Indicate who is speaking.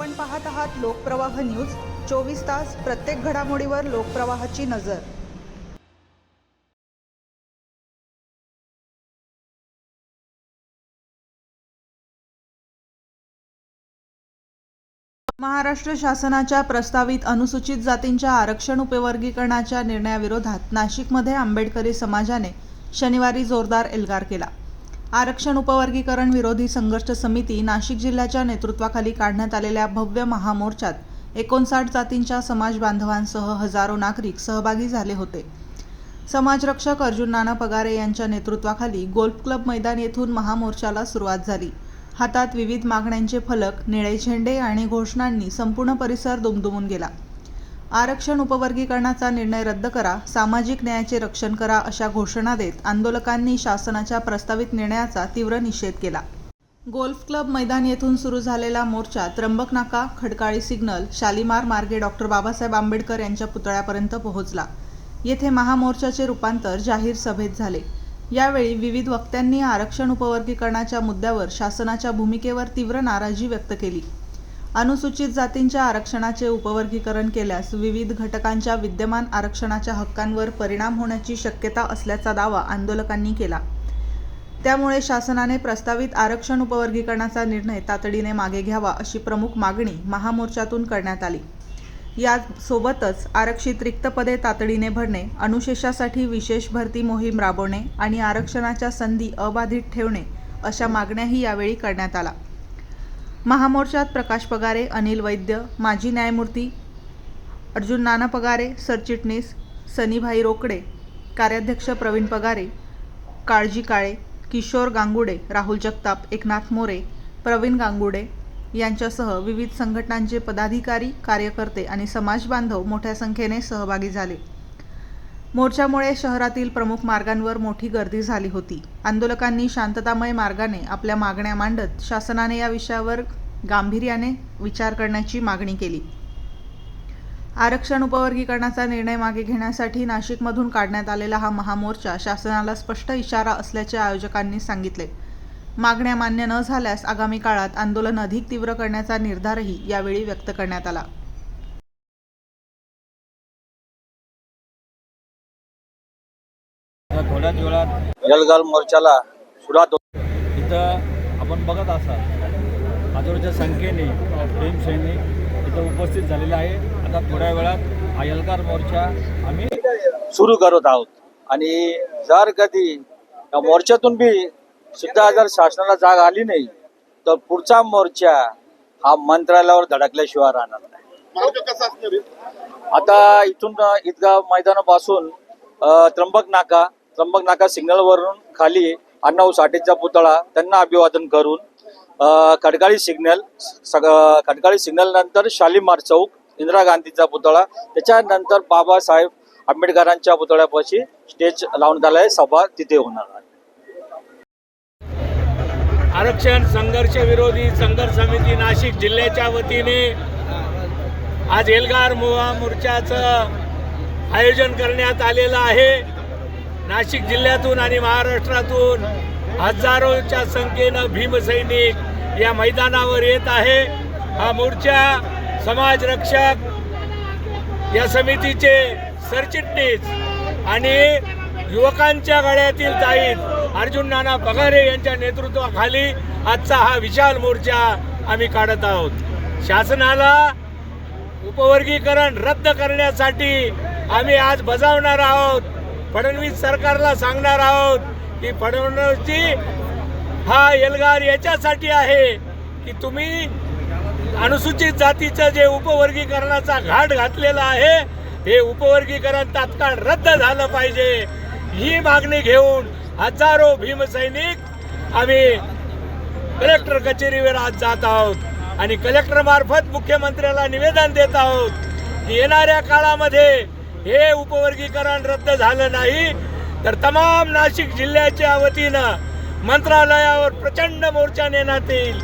Speaker 1: आपण पाहत आहात लोकप्रवाह न्यूज। 24 तास प्रत्येक घडामोडीवर लोकप्रवाहाची नजर। महाराष्ट्र शासनाच्या प्रस्तावित अनुसूचित जातींच्या आरक्षण उपवर्गीकरणाच्या निर्णयाविरोधात नाशिकमध्ये आंबेडकरी समाजाने शनिवारी जोरदार एल्गार केला। आरक्षण उपवर्गीकरण विरोधी संघर्ष समिती नाशिक जिल्ह्याच्या नेतृत्वाखाली काढण्यात आलेल्या भव्य महामोर्चात 59 जातींच्या समाज बांधवांसह हजारो नागरिक सहभागी झाले होते। समाजरक्षक अर्जुन नाना पगारे यांच्या नेतृत्वाखाली गोल्फ क्लब मैदान येथून महामोर्चाला सुरुवात झाली। हातात विविध मागण्यांचे फलक, निळे झेंडे आणि घोषणांनी संपूर्ण परिसर दुमदुमून गेला। आरक्षण उपवर्गीकरणाचा निर्णय रद्द करा, सामाजिक न्यायाचे रक्षण करा अशा घोषणा देत आंदोलकांनी शासनाच्या प्रस्तावित निर्णयाचा तीव्र निषेध केला। गोल्फ क्लब मैदान येथून सुरू झालेला मोर्चा त्र्यंबक नाका, खडकाळी सिग्नल, शालीमार मार्गे डॉक्टर बाबासाहेब आंबेडकर यांच्या पुतळ्यापर्यंत पोहोचला। येथे महामोर्चाचे रूपांतर जाहीर सभेत झाले। यावेळी विविध वक्त्यांनी आरक्षण उपवर्गीकरणाच्या मुद्द्यावर शासनाच्या भूमिकेवर तीव्र नाराजी व्यक्त केली। अनुसूचित जातींच्या आरक्षणाचे उपवर्गीकरण केल्यास विविध घटकांच्या विद्यमान आरक्षणाच्या हक्कांवर परिणाम होण्याची शक्यता असल्याचा दावा आंदोलकांनी केला। त्यामुळे शासनाने प्रस्तावित आरक्षण उपवर्गीकरणाचा निर्णय तातडीने मागे घ्यावा अशी प्रमुख मागणी महामोर्चातून करण्यात आली। यासोबतच आरक्षित रिक्त पदे तातडीने भरणे, अनुशेषासाठी विशेष भरती मोहीम राबवणे आणि आरक्षणाच्या संधी अबाधित ठेवणे अशा मागण्याही यावेळी करण्यात आल्या। महामोर्चात प्रकाश पगारे, अनिल वैद्य, माजी न्यायमूर्ती अर्जुन नाना पगारे, सरचिटणीस सनीभाई रोकडे, कार्याध्यक्ष प्रवीण पगारे, काळजी काळे, किशोर गांगुडे, राहुल जगताप, एकनाथ मोरे, प्रवीण गांगुडे यांच्यासह विविध संघटनांचे पदाधिकारी, कार्यकर्ते आणि समाज बांधव मोठ्या संख्येने सहभागी झाले। मोर्चामुळे शहरातील प्रमुख मार्गांवर मोठी गर्दी झाली होती। आंदोलकांनी शांततामय मार्गाने आपल्या मागण्या मांडत शासनाने या विषयावर गांभीर्याने विचार करण्याची मागणी केली। आरक्षण उपवर्गीकरणाचा निर्णय मागे घेण्यासाठी नाशिकमधून काढण्यात आलेला हा महामोर्चा शासनाला स्पष्ट इशारा असल्याचे आयोजकांनी सांगितले। मागण्या मान्य न झाल्यास आगामी काळात आंदोलन अधिक तीव्र करण्याचा निर्धारही यावेळी व्यक्त करण्यात आला।
Speaker 2: थोड्याच वेळात एल्गार मोर्चाला सुरुवात होते। इथं आपण बघत असाल हजारोच्या संख्येने भीमसैनिक इथं उपस्थित झालेले आहे। आता थोड्या वेळात हा एल्गार मोर्चा आम्ही सुरू करत आहोत आणि जर कधी या मोर्चातून बी सुद्धा जर शासनाला जाग आली नाही तर पुढचा मोर्चा हा मंत्रालयावर धडकल्याशिवाय राहणार नाही। आता इथून ईदगाह मैदानापासून त्र्यंबक नाका सिग्नल वरून खाली अण्णाभाऊ साठेंचा पुतळा त्यांना अभिवादन करून खडकाळी सिग्नल नंतर शालीमार चौक, इंदिरा गांधीचा पुतळा, त्याच्यानंतर बाबासाहेब आंबेडकरांच्या पुतळ्यापाशी स्टेज लावण्यात आला आहे। सभा तिथे होणार आहे।
Speaker 3: आरक्षण संघर्ष विरोधी संघर्ष समिती नाशिक जिल्ह्याच्या वतीने आज एल्गार मोर्चाचं आयोजन करण्यात आलेलं आहे। नाशिक जिल्ह्यातून आणि महाराष्ट्रातून हजारोच्या संख्येनं भीमसैनिक या मैदानावर येत आहे। हा मोर्चा समाजरक्षक या समितीचे सरचिटणीस आणि युवकांच्या गळ्यातील ताईत अर्जुन नाना पगारे यांच्या नेतृत्वाखाली आजचा हा विशाल मोर्चा आम्ही काढत आहोत। शासनाला उपवर्गीकरण रद्द करण्यासाठी आम्ही आज बजावणार आहोत। फडणवीस सरकारला सांगणार आहोत की फडणवीसजी हा एल्गार याच्यासाठी आहे की तुम्ही अनुसूचित जातीचं जे उपवर्गीकरणाचा घाट घातलेला आहे हे उपवर्गीकरण तात्काळ रद्द झालं पाहिजे। ही मागणी घेऊन हजारो भीमसैनिक आम्ही कलेक्टर कचेरीवर आज जात आहोत आणि कलेक्टर मार्फत मुख्यमंत्र्याला निवेदन देत आहोत की येणाऱ्या काळामध्ये हे उपवर्गीकरण रद्द झालं नाही तर तमाम नाशिक जिल्ह्याच्या वतीनं मंत्रालयावर प्रचंड मोर्चा नेण्यात येईल।